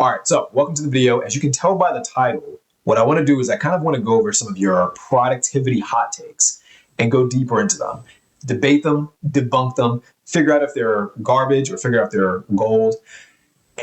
All right, so welcome to the video. As you can tell by the title, what I want to do is I kind of want to go over some of your productivity hot takes and go deeper into them, debate them, debunk them, figure out if they're garbage or figure out if they're gold,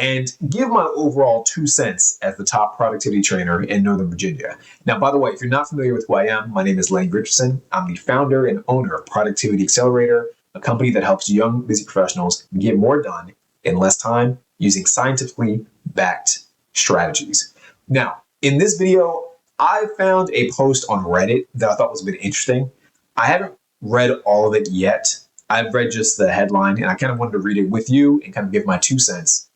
and give my overall 2 cents as the top productivity trainer in Northern Virginia. Now, by the way, if you're not familiar with who I am, my name is Lane Richardson. I'm the founder and owner of Productivity Accelerator, a company that helps young, busy professionals get more done in less time using scientifically backed strategies. Now, in this video, I found a post on Reddit that I thought was a bit interesting. I haven't read all of it yet. I've read just the headline, and I kind of wanted to read it with you and kind of give my 2 cents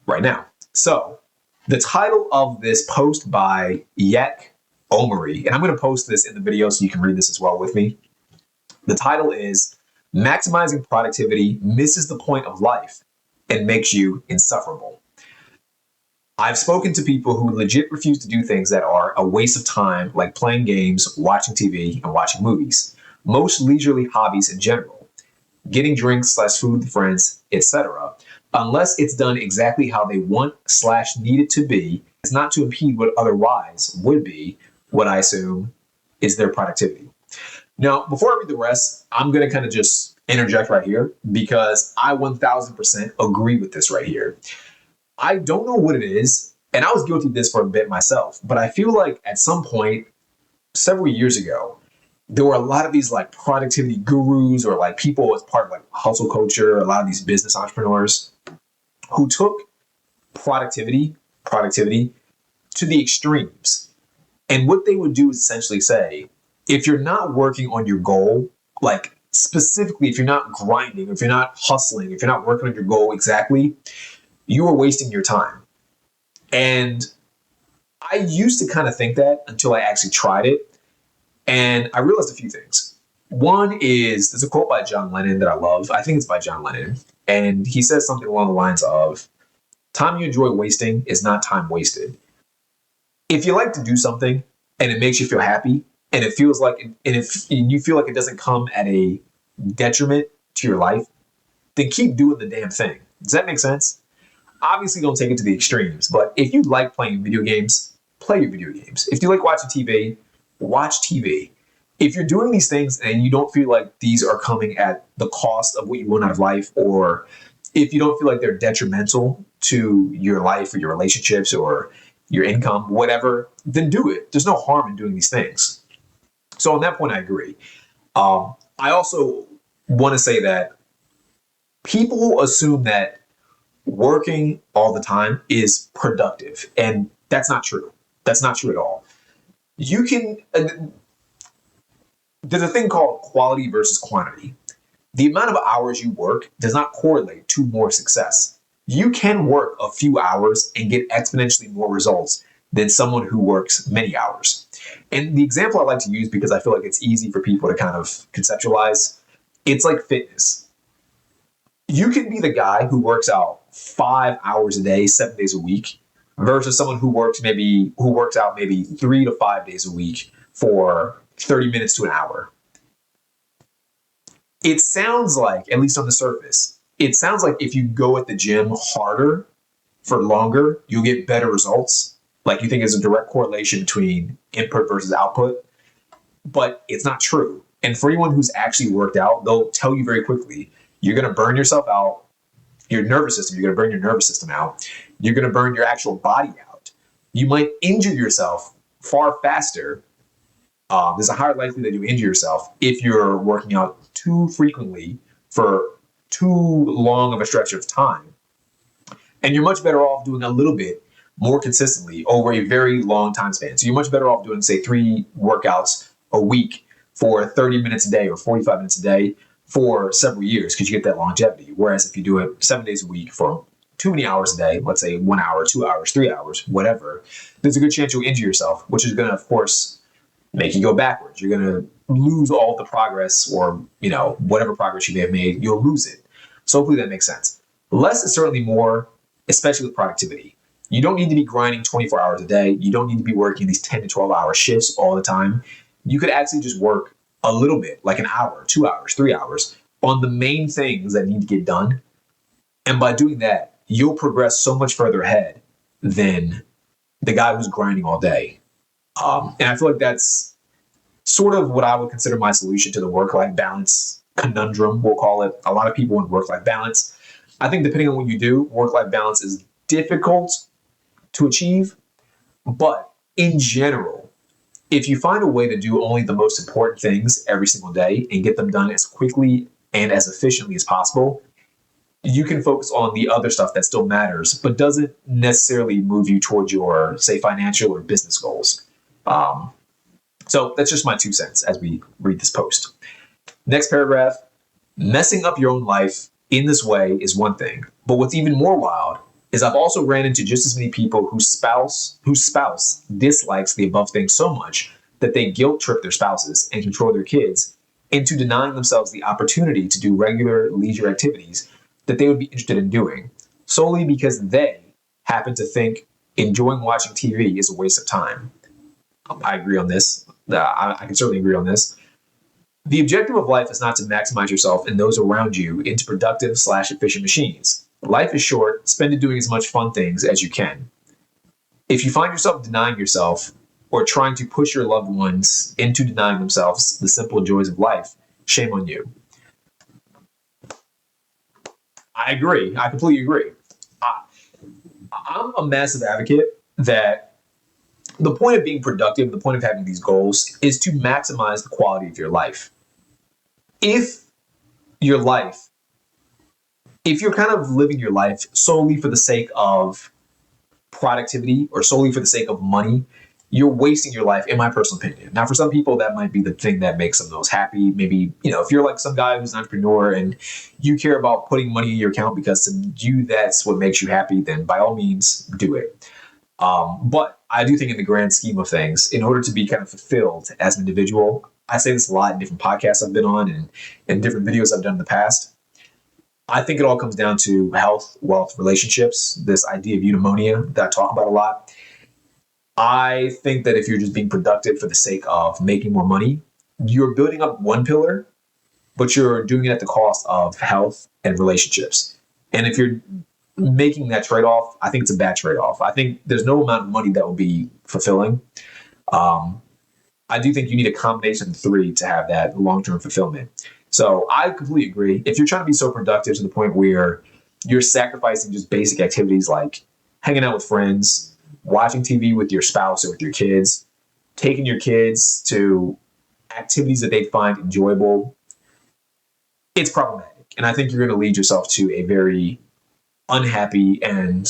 right now. So, the title of this post by Yak Omari, and I'm going to post this in the video so you can read this as well with me. The title is Maximizing Productivity Misses the Point of Life and Makes You Insufferable. I've spoken to people who legit refuse to do things that are a waste of time, like playing games, watching TV, and watching movies. Most leisurely hobbies in general, getting drinks/food with friends, etc., unless it's done exactly how they want/need it to be, is not to impede what otherwise would be what I assume is their productivity. Now, before I read the rest, I'm going to kind of just interject right here because I 1000% agree with this right here. I don't know what it is, and I was guilty of this for a bit myself, but I feel like at some point, several years ago, there were a lot of these like productivity gurus or like people as part of like hustle culture, a lot of these business entrepreneurs who took productivity to the extremes. And what they would do is essentially say, if you're not working on your goal, like specifically, if you're not grinding, if you're not hustling, if you're not working on your goal exactly, you are wasting your time. And I used to kind of think that until I actually tried it. And I realized a few things. One is, there's a quote by John Lennon that I love. I think it's by John Lennon. And he says something along the lines of, time you enjoy wasting is not time wasted. If you like to do something and it makes you feel happy, and it feels like, and if you feel like it doesn't come at a detriment to your life, then keep doing the damn thing. Does that make sense? Obviously, don't take it to the extremes, but if you like playing video games, play your video games. If you like watching TV, watch TV. If you're doing these things and you don't feel like these are coming at the cost of what you want out of life, or if you don't feel like they're detrimental to your life or your relationships or your income, whatever, then do it. There's no harm in doing these things. So on that point, I agree. I also want to say that people assume that working all the time is productive, and that's not true. That's not true at all. You can, there's a thing called quality versus quantity. The amount of hours you work does not correlate to more success. You can work a few hours and get exponentially more results than someone who works many hours. And the example I like to use, because I feel like it's easy for people to kind of conceptualize, it's like fitness. You can be the guy who works out 5 hours a day, 7 days a week, versus someone who works out maybe 3 to 5 days a week for 30 minutes to an hour. It sounds like, at least on the surface, it sounds like if you go at the gym harder for longer, you'll get better results. Like you think there's a direct correlation between input versus output, but it's not true. And for anyone who's actually worked out, they'll tell you very quickly, you're going to burn yourself out, your nervous system, you're going to burn your nervous system out. You're going to burn your actual body out. You might injure yourself far faster. There's a higher likelihood that you injure yourself if you're working out too frequently for too long of a stretch of time. And you're much better off doing a little bit more consistently over a very long time span. So you're much better off doing, say, 3 workouts a week for 30 minutes a day or 45 minutes a day for several years, because you get that longevity. Whereas if you do it 7 days a week for too many hours a day, let's say 1 hour, 2 hours, 3 hours, whatever, there's a good chance you'll injure yourself, which is going to, of course, make you go backwards. You're going to lose all the progress, or, whatever progress you may have made, you'll lose it. So hopefully that makes sense. Less is certainly more, especially with productivity. You don't need to be grinding 24 hours a day. You don't need to be working these 10 to 12 hour shifts all the time. You could actually just work a little bit, like an hour, 2 hours, 3 hours, on the main things that need to get done. And by doing that, you'll progress so much further ahead than the guy who's grinding all day. And I feel like that's sort of what I would consider my solution to the work-life balance conundrum, we'll call it. A lot of people want work-life balance. I think depending on what you do, work-life balance is difficult to achieve. But in general, if you find a way to do only the most important things every single day and get them done as quickly and as efficiently as possible, you can focus on the other stuff that still matters, but doesn't necessarily move you towards your, say, financial or business goals. Um, so that's just my 2 cents as we read this post. Next paragraph, messing up your own life in this way is one thing, but what's even more wild is I've also ran into just as many people whose spouse dislikes the above thing so much that they guilt trip their spouses and control their kids into denying themselves the opportunity to do regular leisure activities that they would be interested in doing, solely because they happen to think enjoying watching TV is a waste of time. I agree on this. I can certainly agree on this. The objective of life is not to maximize yourself and those around you into productive/efficient machines. Life is short, spend it doing as much fun things as you can. If you find yourself denying yourself or trying to push your loved ones into denying themselves the simple joys of life, shame on you. I agree. I completely agree. I'm a massive advocate that the point of being productive, the point of having these goals is to maximize the quality of your life. If your life, if you're kind of living your life solely for the sake of productivity or solely for the sake of money, you're wasting your life, in my personal opinion. Now, for some people, that might be the thing that makes them most happy. Maybe, if you're like some guy who's an entrepreneur and you care about putting money in your account because to you, that's what makes you happy, then by all means, do it. But I do think in the grand scheme of things, in order to be kind of fulfilled as an individual, I say this a lot in different podcasts I've been on and different videos I've done in the past. I think it all comes down to health, wealth, relationships, this idea of eudaimonia that I talk about a lot. I think that if you're just being productive for the sake of making more money, you're building up one pillar, but you're doing it at the cost of health and relationships. And if you're making that trade-off, I think it's a bad trade-off. I think there's no amount of money that will be fulfilling. I do think you need a combination of the three to have that long-term fulfillment. So I completely agree. If you're trying to be so productive to the point where you're sacrificing just basic activities like hanging out with friends, watching TV with your spouse or with your kids, taking your kids to activities that they find enjoyable, it's problematic. And I think you're going to lead yourself to a very unhappy and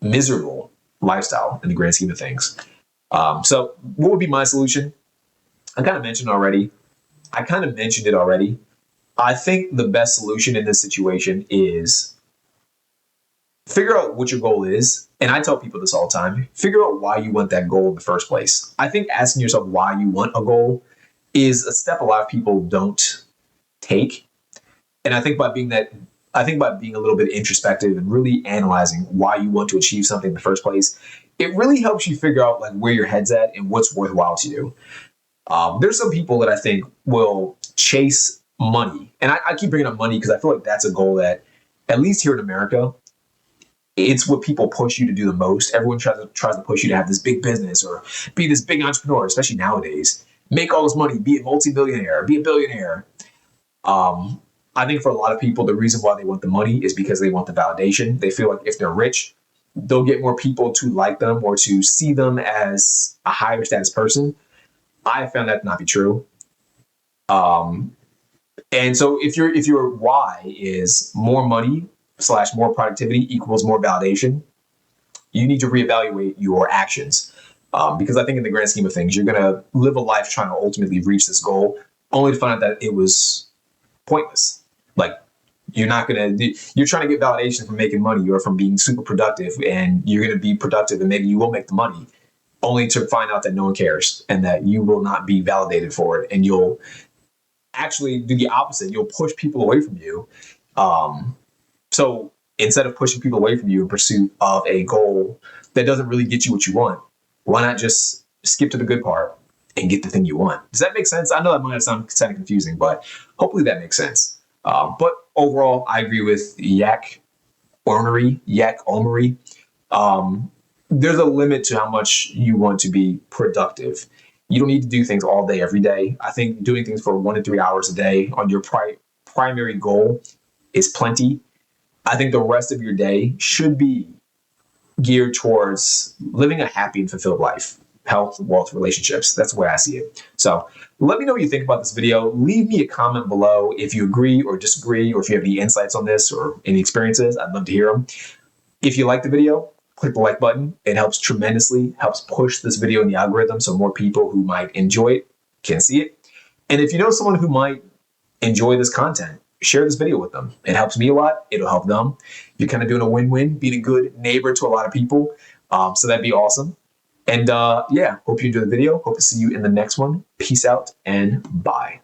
miserable lifestyle in the grand scheme of things. So what would be my solution? I kind of mentioned it already. I think the best solution in this situation is figure out what your goal is. And I tell people this all the time. Figure out why you want that goal in the first place. I think asking yourself why you want a goal is a step a lot of people don't take. And I think by being a little bit introspective and really analyzing why you want to achieve something in the first place, it really helps you figure out like where your head's at and what's worthwhile to you. There's some people that I think will chase money. And I keep bringing up money because I feel like that's a goal that, at least here in America, it's what people push you to do the most. Everyone tries to push you to have this big business or be this big entrepreneur, especially nowadays. Make all this money, be a multi-billionaire, be a billionaire. I think for a lot of people, the reason why they want the money is because they want the validation. They feel like if they're rich, they'll get more people to like them or to see them as a higher status person. I found that to not be true. And so if your why is more money / more productivity equals more validation, you need to reevaluate your actions. Because I think in the grand scheme of things, you're going to live a life trying to ultimately reach this goal only to find out that it was pointless. Like you're trying to get validation from making money or from being super productive, and you're going to be productive and maybe you will make the money only to find out that no one cares and that you will not be validated for it. And you'll actually do the opposite. You'll push people away from you. So instead of pushing people away from you in pursuit of a goal that doesn't really get you what you want, why not just skip to the good part and get the thing you want? Does that make sense? I know that might sound kind of confusing, but hopefully that makes sense. But overall, I agree with Yak Ornery. there's a limit to how much you want to be productive. You don't need to do things all day, every day. I think doing things for 1 to 3 hours a day on your primary goal is plenty. I think the rest of your day should be geared towards living a happy and fulfilled life, health, wealth, relationships. That's the way I see it. So let me know what you think about this video. Leave me a comment below if you agree or disagree, or if you have any insights on this or any experiences. I'd love to hear them. If you like the video, click the like button. It helps tremendously, helps push this video in the algorithm so more people who might enjoy it can see it. And if you know someone who might enjoy this content, share this video with them. It helps me a lot. It'll help them. You're kind of doing a win-win, being a good neighbor to a lot of people. So that'd be awesome. And yeah, hope you enjoyed the video. Hope to see you in the next one. Peace out and bye.